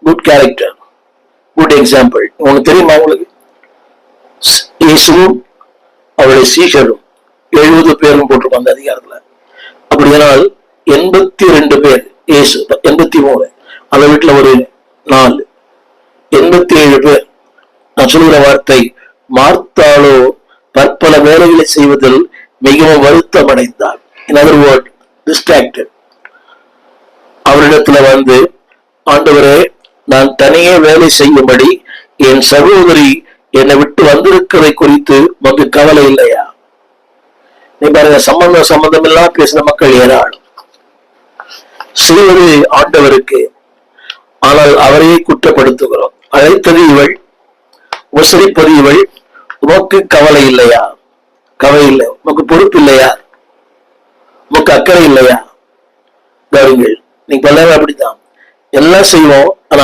Good character, good example. உங்களுக்கு தெரியுமா? உங்களுக்கு இயேசுவும் அவருடைய சீஷரும் 70 பேரும் போட்டிருக்கோம் அந்த அதிகாரத்துல. அப்படியானால் 82 பேர், இயேசு 83, அந்த வீட்டுல ஒரு 4, 87 பேர். நான் சொல்கிற வார்த்தை, மார்த்தாளோ பற்பல வேலைகளை செய்வதில் மிகவும் வருத்தம் அடைந்தார். In other word, distracted. அவரிடத்துல வந்து, ஆண்டவரே, நான் தனியே வேலை செய்யும்படி என் சகோதரி என்னை விட்டு வந்திருக்கிறதை குறித்து உனக்கு கவலை இல்லையா? நீ பாருங்க, சம்பந்தம் எல்லாம் பேசின மக்கள் ஏராளம். செய்வது ஆண்டவருக்கு, ஆனால் அவரையே குற்றப்படுத்துகிறோம். அழைத்தது இவள், உசரிப்பது இவள், உனக்கு கவலை இல்லையா? கவலை இல்லை. உனக்கு பொறுப்பு இல்லையா? உனக்கு அக்கறை இல்லையா? கவனிங்கள், நீங்க எல்லாரும் அப்படித்தான், எல்லாம் செய்வோம். ஆனா